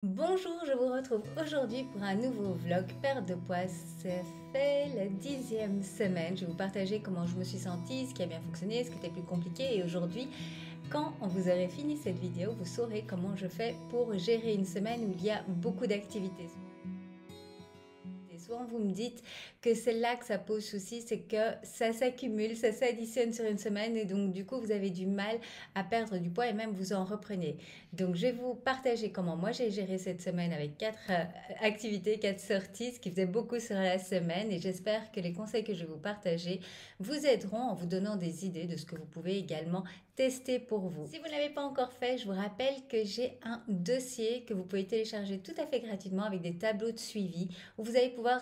Bonjour, je vous retrouve aujourd'hui pour un nouveau vlog perte de poids. Ça fait la 10e semaine. Je vais vous partager comment je me suis sentie, ce qui a bien fonctionné, ce qui était plus compliqué. Et aujourd'hui, quand vous aurez fini cette vidéo, vous saurez comment je fais pour gérer une semaine où il y a beaucoup d'activités. Et souvent vous me dites que c'est là que ça pose souci, c'est que ça s'accumule, ça s'additionne sur une semaine et donc du coup vous avez du mal à perdre du poids et même vous en reprenez. Donc je vais vous partager comment moi j'ai géré cette semaine avec 4 activités, 4 sorties, ce qui faisait beaucoup sur la semaine et j'espère que les conseils que je vais vous partager vous aideront en vous donnant des idées de ce que vous pouvez également tester pour vous. Si vous ne l'avez pas encore fait, je vous rappelle que j'ai un dossier que vous pouvez télécharger tout à fait gratuitement avec des tableaux de suivi où vous allez pouvoir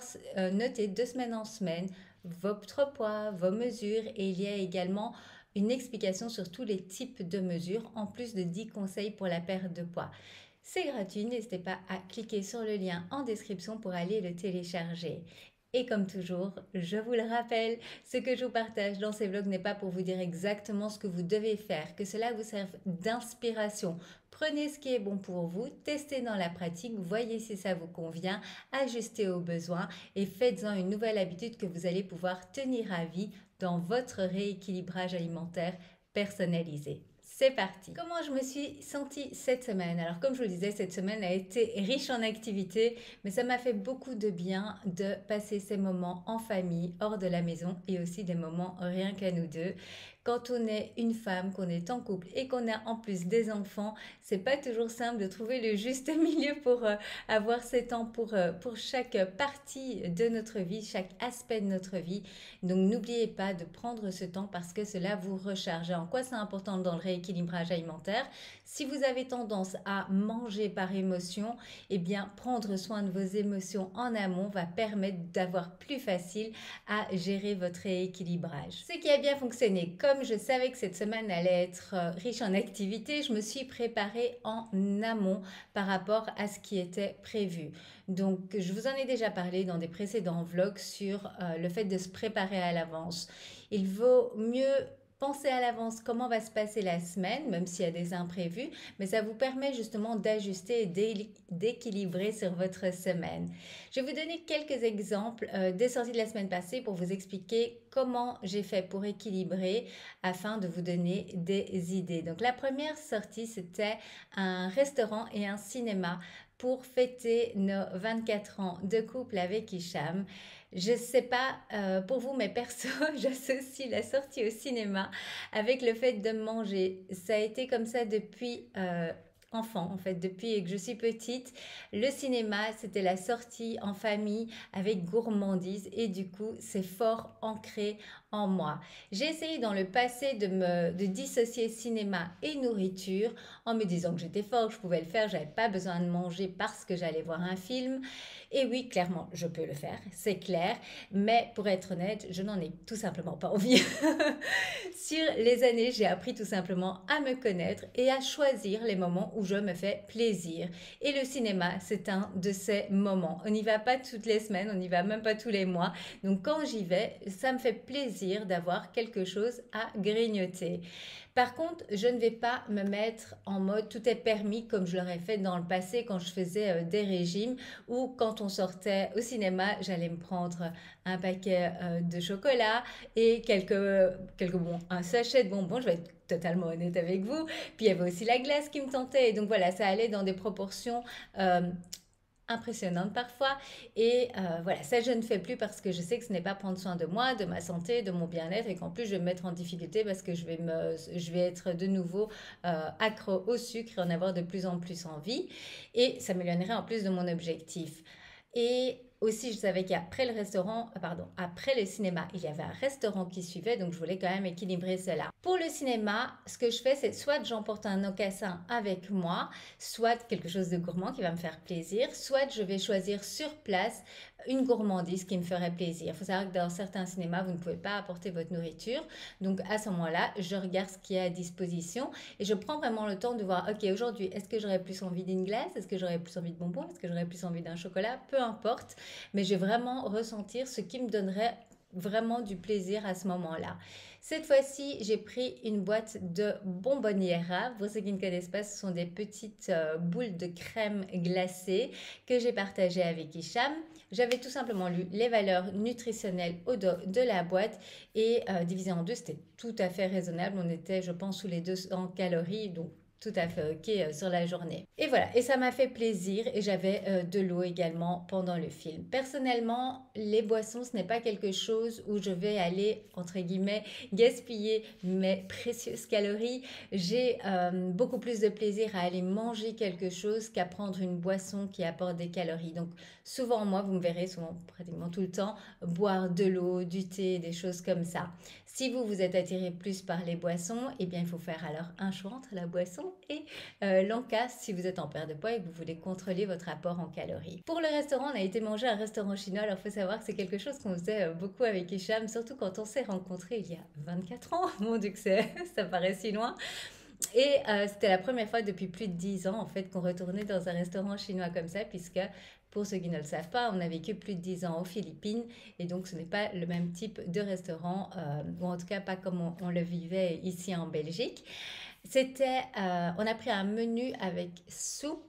noter de semaine en semaine votre poids, vos mesures et il y a également une explication sur tous les types de mesures en plus de 10 conseils pour la perte de poids. C'est gratuit, n'hésitez pas à cliquer sur le lien en description pour aller le télécharger. Et comme toujours, je vous le rappelle, ce que je vous partage dans ces vlogs n'est pas pour vous dire exactement ce que vous devez faire, que cela vous serve d'inspiration. Prenez ce qui est bon pour vous, testez dans la pratique, voyez si ça vous convient, ajustez aux besoins et faites-en une nouvelle habitude que vous allez pouvoir tenir à vie dans votre rééquilibrage alimentaire personnalisé. C'est parti. Comment je me suis sentie cette semaine? Alors comme je vous le disais, cette semaine a été riche en activités, mais ça m'a fait beaucoup de bien de passer ces moments en famille, hors de la maison et aussi des moments rien qu'à nous deux. Quand on est une femme, qu'on est en couple et qu'on a en plus des enfants, c'est pas toujours simple de trouver le juste milieu pour avoir ces temps pour chaque partie de notre vie, chaque aspect de notre vie. Donc n'oubliez pas de prendre ce temps parce que cela vous recharge. Et en quoi c'est important dans le rééquilibrage alimentaire? Si vous avez tendance à manger par émotion, eh bien prendre soin de vos émotions en amont va permettre d'avoir plus facile à gérer votre rééquilibrage. Ce qui a bien fonctionné, comme je savais que cette semaine allait être riche en activités, je me suis préparée en amont par rapport à ce qui était prévu. Donc, je vous en ai déjà parlé dans des précédents vlogs sur le fait de se préparer à l'avance. Il vaut mieux penser à l'avance comment va se passer la semaine, même s'il y a des imprévus, mais ça vous permet justement d'ajuster et d'équilibrer sur votre semaine. Je vais vous donner quelques exemples des sorties de la semaine passée pour vous expliquer comment j'ai fait pour équilibrer afin de vous donner des idées. Donc la première sortie, c'était un restaurant et un cinéma pour fêter nos 24 ans de couple avec Hicham. Je ne sais pas pour vous, mais perso, j'associe la sortie au cinéma avec le fait de manger. Ça a été comme ça depuis enfant, en fait, depuis que je suis petite. Le cinéma, c'était la sortie en famille avec gourmandise et du coup, c'est fort ancré en moi. J'ai essayé dans le passé de dissocier cinéma et nourriture en me disant que j'étais fort, que je pouvais le faire, j'avais pas besoin de manger parce que j'allais voir un film. Et oui, clairement, je peux le faire, c'est clair, mais pour être honnête, je n'en ai tout simplement pas envie. Sur les années, j'ai appris tout simplement à me connaître et à choisir les moments où je me fais plaisir. Et le cinéma, c'est un de ces moments. On n'y va pas toutes les semaines, on n'y va même pas tous les mois. Donc quand j'y vais, ça me fait plaisir d'avoir quelque chose à grignoter. Par contre, je ne vais pas me mettre en mode tout est permis comme je l'aurais fait dans le passé quand je faisais des régimes ou quand on sortait au cinéma, j'allais me prendre un paquet de chocolat et un sachet de bonbons, je vais être totalement honnête avec vous. Puis il y avait aussi la glace qui me tentait. Et donc voilà, ça allait dans des proportions impressionnantes parfois. Et voilà, ça je ne fais plus parce que je sais que ce n'est pas prendre soin de moi, de ma santé, de mon bien-être et qu'en plus je vais me mettre en difficulté parce que je vais être de nouveau accro au sucre et en avoir de plus en plus envie. Et ça m'éloignerait en plus de mon objectif. Et aussi, je savais qu'après le restaurant, pardon, après le cinéma, il y avait un restaurant qui suivait, donc je voulais quand même équilibrer cela. Pour le cinéma, ce que je fais, c'est soit j'emporte un mocassin avec moi, soit quelque chose de gourmand qui va me faire plaisir, soit je vais choisir sur place une gourmandise qui me ferait plaisir. Il faut savoir que dans certains cinémas, vous ne pouvez pas apporter votre nourriture, donc à ce moment-là, je regarde ce qui est à disposition et je prends vraiment le temps de voir, ok, aujourd'hui, est-ce que j'aurais plus envie d'une glace? Est-ce que j'aurais plus envie de bonbons? Est-ce que j'aurais plus envie d'un chocolat? Peu importe, mais je vais vraiment ressentir ce qui me donnerait vraiment du plaisir à ce moment-là. Cette fois-ci, j'ai pris une boîte de bonbonnières. Pour ceux qui ne connaissent pas, ce sont des petites boules de crème glacée que j'ai partagées avec Hicham. J'avais tout simplement lu les valeurs nutritionnelles au dos de la boîte et divisé en deux, c'était tout à fait raisonnable. On était, je pense, sous les 200 calories, donc tout à fait ok sur la journée. Et voilà, et ça m'a fait plaisir et j'avais de l'eau également pendant le film. Personnellement, les boissons, ce n'est pas quelque chose où je vais aller, entre guillemets, gaspiller mes précieuses calories. J'ai beaucoup plus de plaisir à aller manger quelque chose qu'à prendre une boisson qui apporte des calories. Donc souvent, moi, vous me verrez souvent, pratiquement tout le temps, boire de l'eau, du thé, des choses comme ça. Si vous vous êtes attiré plus par les boissons, eh bien il faut faire alors un choix entre la boisson et l'encas si vous êtes en perte de poids et que vous voulez contrôler votre apport en calories. Pour le restaurant, on a été manger à un restaurant chinois. Alors il faut savoir que c'est quelque chose qu'on faisait beaucoup avec Hicham, surtout quand on s'est rencontrés il y a 24 ans. Mon Dieu que ça paraît si loin. Et c'était la première fois depuis plus de 10 ans en fait qu'on retournait dans un restaurant chinois comme ça, puisque pour ceux qui ne le savent pas, on a vécu plus de 10 ans aux Philippines et donc ce n'est pas le même type de restaurant, ou en tout cas pas comme on le vivait ici en Belgique. On a pris un menu avec soupe,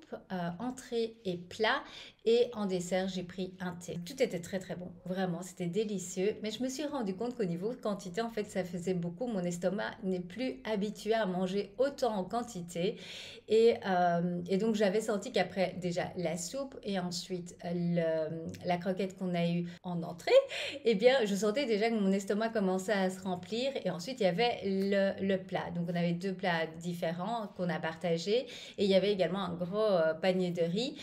entrée et plat. Et en dessert, j'ai pris un thé. Tout était très très bon. Vraiment, c'était délicieux. Mais je me suis rendu compte qu'au niveau quantité, en fait, ça faisait beaucoup. Mon estomac n'est plus habitué à manger autant en quantité. Et donc, j'avais senti qu'après, déjà, la soupe et ensuite la croquette qu'on a eue en entrée, eh bien, je sentais déjà que mon estomac commençait à se remplir. Et ensuite, il y avait le plat. Donc, on avait deux plats différents qu'on a partagés. Et il y avait également un gros panier de riz.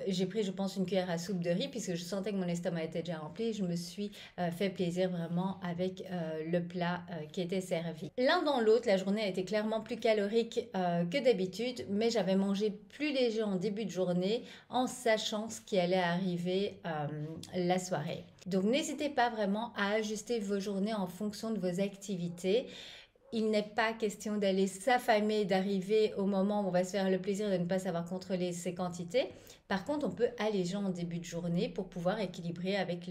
J'ai pris, je pense, une cuillère à soupe de riz puisque je sentais que mon estomac était déjà rempli. Je me suis fait plaisir vraiment avec le plat qui était servi. L'un dans l'autre, la journée a été clairement plus calorique que d'habitude, mais j'avais mangé plus léger en début de journée en sachant ce qui allait arriver la soirée. Donc n'hésitez pas vraiment à ajuster vos journées en fonction de vos activités. Il n'est pas question d'aller s'affamer, d'arriver au moment où on va se faire le plaisir de ne pas savoir contrôler ses quantités. Par contre, on peut alléger en début de journée pour pouvoir équilibrer avec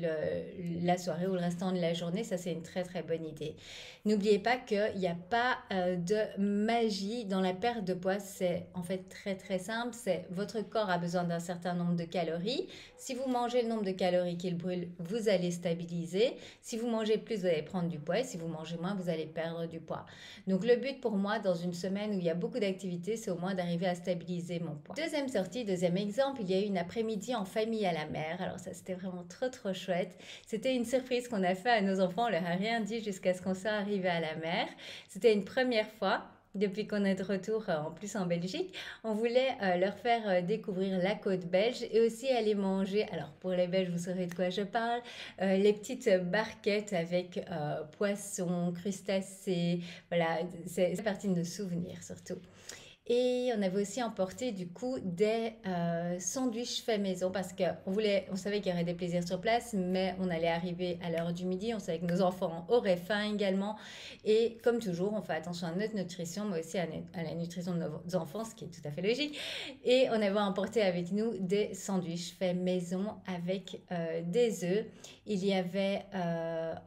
la soirée ou le restant de la journée. Ça, c'est une très très bonne idée. N'oubliez pas qu'il n'y a pas de magie dans la perte de poids. C'est en fait très très simple. C'est votre corps a besoin d'un certain nombre de calories. Si vous mangez le nombre de calories qu'il brûle, vous allez stabiliser. Si vous mangez plus, vous allez prendre du poids. Et si vous mangez moins, vous allez perdre du poids. Donc le but pour moi, dans une semaine où il y a beaucoup d'activités, c'est au moins d'arriver à stabiliser mon poids. Deuxième sortie, deuxième exemple, il y a eu une après-midi en famille à la mer. Alors ça, c'était vraiment trop trop chouette. C'était une surprise qu'on a fait à nos enfants. On leur a rien dit jusqu'à ce qu'on soit arrivé à la mer. C'était une première fois. Depuis qu'on est de retour en plus en Belgique, on voulait leur faire découvrir la côte belge et aussi aller manger, alors pour les Belges vous saurez de quoi je parle, les petites barquettes avec poissons, crustacés, voilà, c'est partie de nos souvenirs surtout. Et on avait aussi emporté du coup des sandwichs faits maison parce on savait qu'il y aurait des plaisirs sur place, mais on allait arriver à l'heure du midi, on savait que nos enfants auraient faim également. Et comme toujours, on fait attention à notre nutrition, mais aussi à la nutrition de nos enfants, ce qui est tout à fait logique. Et on avait emporté avec nous des sandwichs faits maison avec des œufs. Il y avait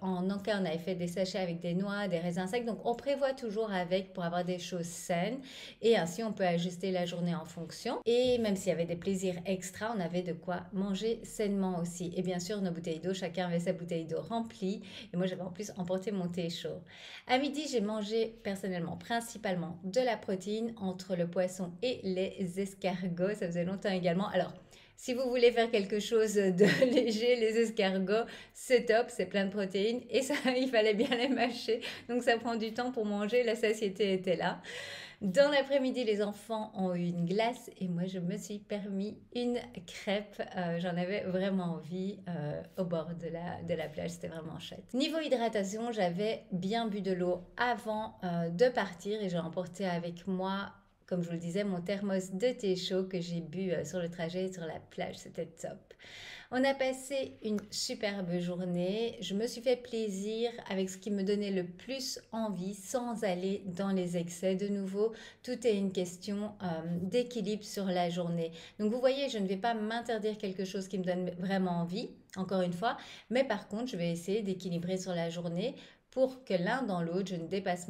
en encas, on avait fait des sachets avec des noix, des raisins secs. Donc on prévoit toujours avec pour avoir des choses saines. Et ainsi, on peut ajuster la journée en fonction. Et même s'il y avait des plaisirs extra, on avait de quoi manger sainement aussi. Et bien sûr, nos bouteilles d'eau, chacun avait sa bouteille d'eau remplie. Et moi, j'avais en plus emporté mon thé chaud. À midi, j'ai mangé personnellement, principalement de la protéine entre le poisson et les escargots. Ça faisait longtemps également. Alors, si vous voulez faire quelque chose de léger, les escargots, c'est top, c'est plein de protéines et ça, il fallait bien les mâcher. Donc ça prend du temps pour manger, la satiété était là. Dans l'après-midi, les enfants ont eu une glace et moi, je me suis permis une crêpe. J'en avais vraiment envie au bord de la plage. C'était vraiment chouette. Niveau hydratation, j'avais bien bu de l'eau avant de partir et j'ai emporté avec moi comme je vous le disais, mon thermos de thé chaud que j'ai bu sur le trajet sur la plage. C'était top. On a passé une superbe journée. Je me suis fait plaisir avec ce qui me donnait le plus envie sans aller dans les excès. De nouveau, tout est une question d'équilibre sur la journée. Donc vous voyez, je ne vais pas m'interdire quelque chose qui me donne vraiment envie, encore une fois, mais par contre, je vais essayer d'équilibrer sur la journée pour que l'un dans l'autre, je ne dépasse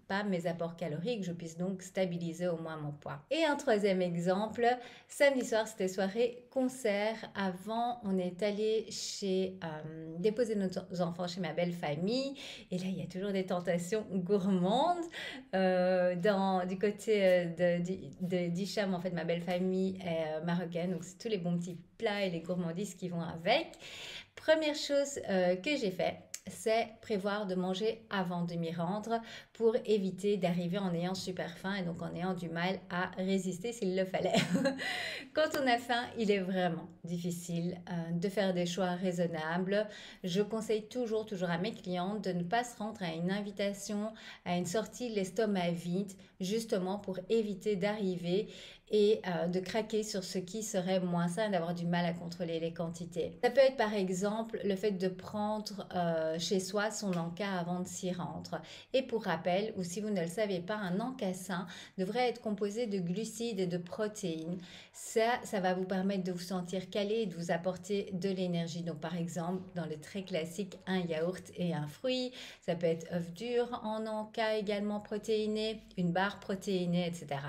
pas mes apports caloriques, je puisse donc stabiliser au moins mon poids. Et un troisième exemple, samedi soir, c'était soirée concert. Avant, on est allé déposer nos enfants chez ma belle famille. Et là, il y a toujours des tentations gourmandes. Du côté d'Hicham, en fait, ma belle famille est marocaine. Donc, c'est tous les bons petits plats et les gourmandises qui vont avec. Première chose que j'ai fait, c'est prévoir de manger avant de m'y rendre pour éviter d'arriver en ayant super faim et donc en ayant du mal à résister s'il le fallait. Quand on a faim, il est vraiment difficile de faire des choix raisonnables. Je conseille toujours à mes clientes de ne pas se rendre à une invitation, à une sortie l'estomac vide, justement pour éviter d'arriver et de craquer sur ce qui serait moins sain, d'avoir du mal à contrôler les quantités. Ça peut être par exemple le fait de prendre chez soi son encas avant de s'y rendre. Et pour rappel, ou si vous ne le savez pas, un encas sain devrait être composé de glucides et de protéines. Ça va vous permettre de vous sentir calé et de vous apporter de l'énergie. Donc par exemple, dans le très classique, un yaourt et un fruit. Ça peut être œuf dur en encas également protéiné, une barre protéinée, etc.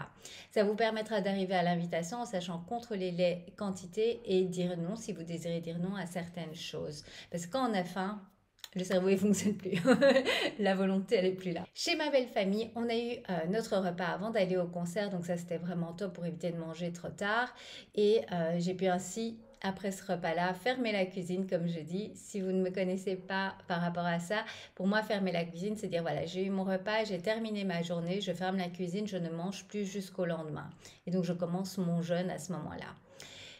Ça vous permettra d'arriver à l'invitation en sachant contrôler les quantités et dire non si vous désirez dire non à certaines choses. Parce que quand on a faim, le cerveau ne fonctionne plus. La volonté, elle n'est plus là. Chez ma belle famille, on a eu notre repas avant d'aller au concert. Donc ça, c'était vraiment top pour éviter de manger trop tard. Et j'ai pu ainsi, après ce repas-là, fermer la cuisine, comme je dis. Si vous ne me connaissez pas par rapport à ça, pour moi, fermer la cuisine, c'est dire, voilà, j'ai eu mon repas, j'ai terminé ma journée, je ferme la cuisine, je ne mange plus jusqu'au lendemain. Et donc, je commence mon jeûne à ce moment-là.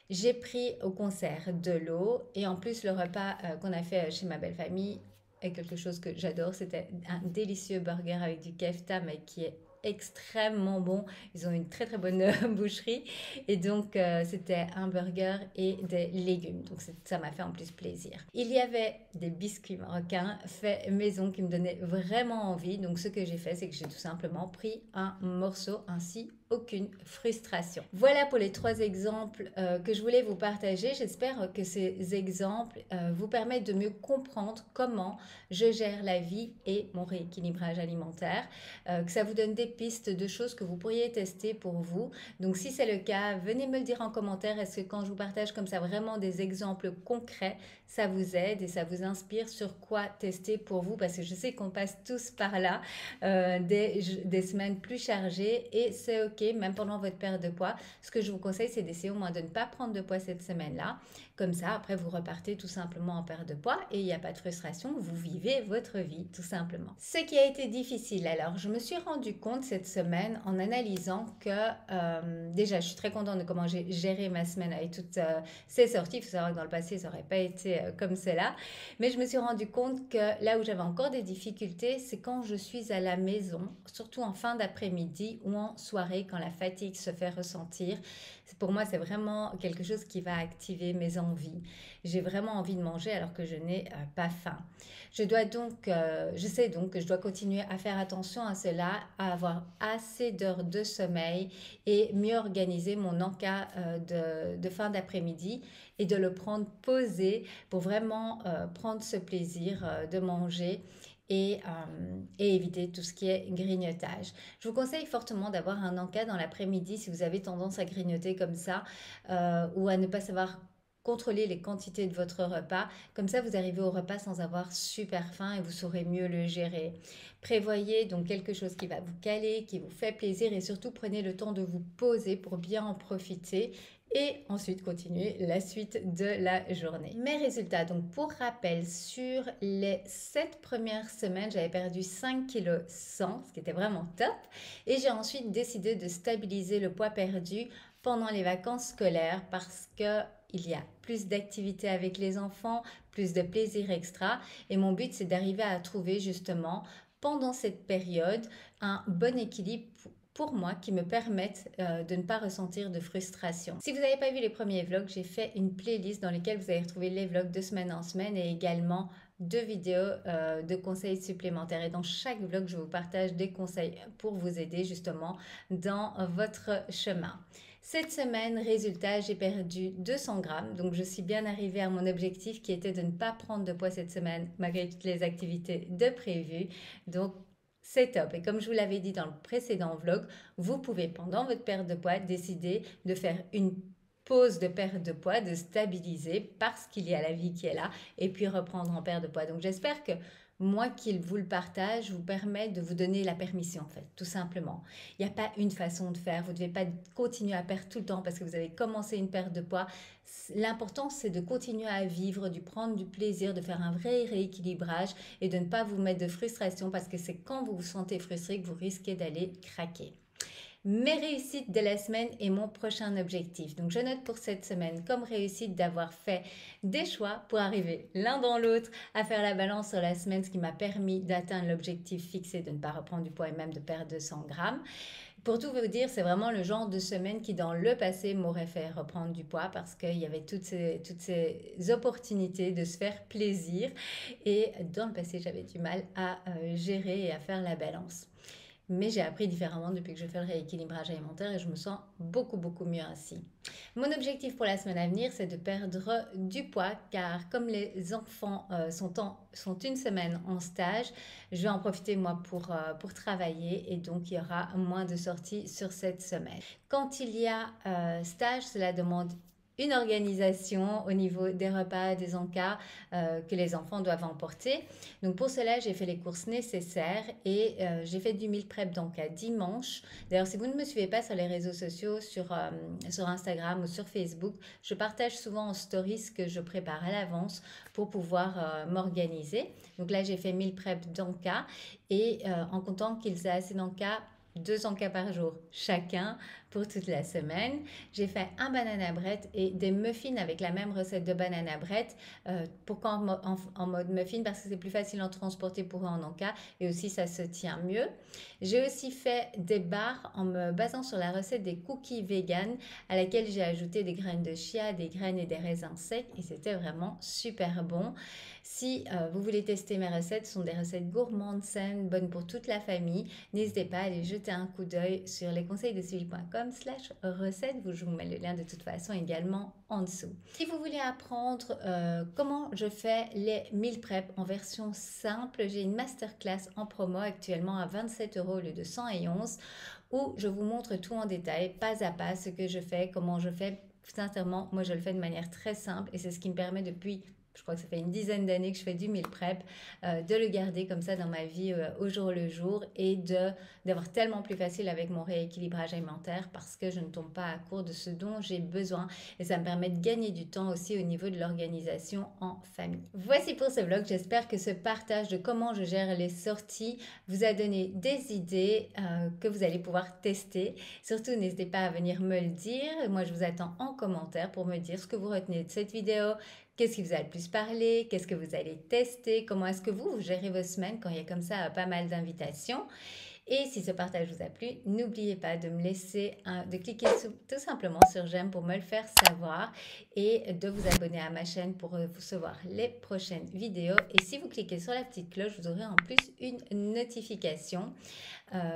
J'ai pris au concert de l'eau et en plus le repas qu'on a fait chez ma belle famille est quelque chose que j'adore. C'était un délicieux burger avec du kefta mais qui est extrêmement bon. Ils ont une très très bonne boucherie et donc c'était un burger et des légumes. Donc ça m'a fait en plus plaisir. Il y avait des biscuits marocains faits maison qui me donnaient vraiment envie. Donc ce que j'ai fait, c'est que j'ai tout simplement pris un morceau, ainsi aucune frustration. Voilà pour les 3 exemples que je voulais vous partager. J'espère que ces exemples vous permettent de mieux comprendre comment je gère la vie et mon rééquilibrage alimentaire, que ça vous donne des pistes de choses que vous pourriez tester pour vous. Donc si c'est le cas, venez me le dire en commentaire. Est-ce que quand je vous partage comme ça vraiment des exemples concrets, ça vous aide et ça vous inspire sur quoi tester pour vous? Parce que je sais qu'on passe tous par là, des semaines plus chargées et c'est ok, même pendant votre perte de poids. Ce que je vous conseille, c'est d'essayer au moins de ne pas prendre de poids cette semaine-là. Comme ça, après, vous repartez tout simplement en perte de poids et il n'y a pas de frustration, vous vivez votre vie tout simplement. Ce qui a été difficile, alors, je me suis rendu compte cette semaine en analysant que déjà, je suis très contente de comment j'ai géré ma semaine avec toutes ces sorties. Il faut savoir que dans le passé, ça n'aurait pas été comme cela. Mais je me suis rendu compte que là où j'avais encore des difficultés, c'est quand je suis à la maison, surtout en fin d'après-midi ou en soirée, quand la fatigue se fait ressentir. Pour moi, c'est vraiment quelque chose qui va activer mes envies. J'ai vraiment envie de manger alors que je n'ai pas faim. Je sais donc que je dois continuer à faire attention à cela, à avoir assez d'heures de sommeil et mieux organiser mon encas de fin d'après-midi et de le prendre posé pour vraiment prendre ce plaisir de manger et éviter tout ce qui est grignotage. Je vous conseille fortement d'avoir un encas dans l'après-midi si vous avez tendance à grignoter comme ça ou à ne pas savoir contrôler les quantités de votre repas. Comme ça, vous arrivez au repas sans avoir super faim et vous saurez mieux le gérer. Prévoyez donc quelque chose qui va vous caler, qui vous fait plaisir et surtout prenez le temps de vous poser pour bien en profiter et ensuite continuer la suite de la journée. Mes résultats, donc pour rappel, sur les 7 premières semaines, j'avais perdu 5 kg 100, ce qui était vraiment top. Et j'ai ensuite décidé de stabiliser le poids perdu pendant les vacances scolaires parce que il y a plus d'activités avec les enfants, plus de plaisir extra. Et mon but, c'est d'arriver à trouver justement pendant cette période un bon équilibre pour moi qui me permettent de ne pas ressentir de frustration. Si vous n'avez pas vu les premiers vlogs, j'ai fait une playlist dans laquelle vous allez retrouver les vlogs de semaine en semaine et également 2 vidéos de conseils supplémentaires. Et dans chaque vlog, je vous partage des conseils pour vous aider justement dans votre chemin. Cette semaine, résultat, j'ai perdu 200 grammes. Donc, je suis bien arrivée à mon objectif qui était de ne pas prendre de poids cette semaine malgré toutes les activités de prévues. Donc, c'est top. Et comme je vous l'avais dit dans le précédent vlog, vous pouvez pendant votre perte de poids décider de faire une pause de perte de poids, de stabiliser parce qu'il y a la vie qui est là et puis reprendre en perte de poids. Donc j'espère que moi qui vous le partage vous permet de vous donner la permission en fait, tout simplement. Il n'y a pas une façon de faire, vous ne devez pas continuer à perdre tout le temps parce que vous avez commencé une perte de poids. L'important c'est de continuer à vivre, de prendre du plaisir, de faire un vrai rééquilibrage et de ne pas vous mettre de frustration parce que c'est quand vous vous sentez frustré que vous risquez d'aller craquer. Mes réussites de la semaine et mon prochain objectif. Donc je note pour cette semaine comme réussite d'avoir fait des choix pour arriver l'un dans l'autre à faire la balance sur la semaine, ce qui m'a permis d'atteindre l'objectif fixé de ne pas reprendre du poids et même de perdre 200 grammes. Pour tout vous dire, c'est vraiment le genre de semaine qui dans le passé m'aurait fait reprendre du poids parce qu'il y avait toutes ces opportunités de se faire plaisir et dans le passé j'avais du mal à gérer et à faire la balance. Mais j'ai appris différemment depuis que je fais le rééquilibrage alimentaire et je me sens beaucoup mieux ainsi. Mon objectif pour la semaine à venir, c'est de perdre du poids car comme les enfants sont une semaine en stage, je vais en profiter moi pour travailler et donc il y aura moins de sorties sur cette semaine. Quand il y a stage, cela demande une organisation au niveau des repas, des encas que les enfants doivent emporter. Donc pour cela, j'ai fait les courses nécessaires et j'ai fait du meal prep d'encas dimanche. D'ailleurs, si vous ne me suivez pas sur les réseaux sociaux, sur Instagram ou sur Facebook, je partage souvent en stories ce que je prépare à l'avance pour pouvoir m'organiser. Donc là, j'ai fait meal prep d'encas et en comptant qu'ils aient assez d'encas, 2 encas par jour chacun pour toute la semaine. J'ai fait un banana bread et des muffins avec la même recette de banana bread. Pourquoi en mode muffin? Parce que c'est plus facile en transporter pour eux en encas et aussi ça se tient mieux. J'ai aussi fait des barres en me basant sur la recette des cookies vegan à laquelle j'ai ajouté des graines de chia, des graines et des raisins secs et c'était vraiment super bon. Si vous voulez tester mes recettes, ce sont des recettes gourmandes, saines, bonnes pour toute la famille. N'hésitez pas à aller jeter un coup d'œil sur lesconseilsdesylvie.com/recettes. Je vous mets le lien de toute façon également en dessous. Si vous voulez apprendre comment je fais les meal prep en version simple, j'ai une masterclass en promo actuellement à 27 € au lieu de 111 où je vous montre tout en détail, pas à pas, ce que je fais, comment je fais. Sincèrement, moi je le fais de manière très simple et c'est ce qui me permet depuis... Je crois que ça fait une dizaine d'années que je fais du meal prep, de le garder comme ça dans ma vie au jour le jour et d'avoir tellement plus facile avec mon rééquilibrage alimentaire parce que je ne tombe pas à court de ce dont j'ai besoin et ça me permet de gagner du temps aussi au niveau de l'organisation en famille. Voici pour ce vlog, j'espère que ce partage de comment je gère les sorties vous a donné des idées que vous allez pouvoir tester. Surtout, n'hésitez pas à venir me le dire. Moi, je vous attends en commentaire pour me dire ce que vous retenez de cette vidéo. Qu'est-ce qui vous a le plus parlé? Qu'est-ce que vous allez tester? Comment est-ce que vous gérez vos semaines quand il y a comme ça pas mal d'invitations? Et si ce partage vous a plu, n'oubliez pas de me laisser de cliquer tout simplement sur j'aime pour me le faire savoir et de vous abonner à ma chaîne pour recevoir les prochaines vidéos. Et si vous cliquez sur la petite cloche, vous aurez en plus une notification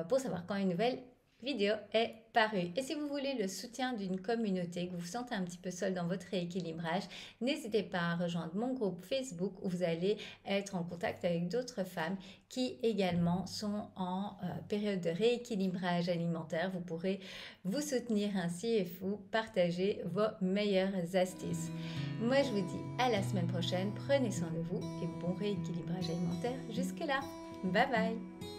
pour savoir quand une nouvelle vidéo est parue. Et si vous voulez le soutien d'une communauté, que vous vous sentez un petit peu seul dans votre rééquilibrage, n'hésitez pas à rejoindre mon groupe Facebook où vous allez être en contact avec d'autres femmes qui également sont en période de rééquilibrage alimentaire. Vous pourrez vous soutenir ainsi et vous partager vos meilleures astuces. Moi, je vous dis à la semaine prochaine. Prenez soin de vous et bon rééquilibrage alimentaire jusque-là. Bye bye!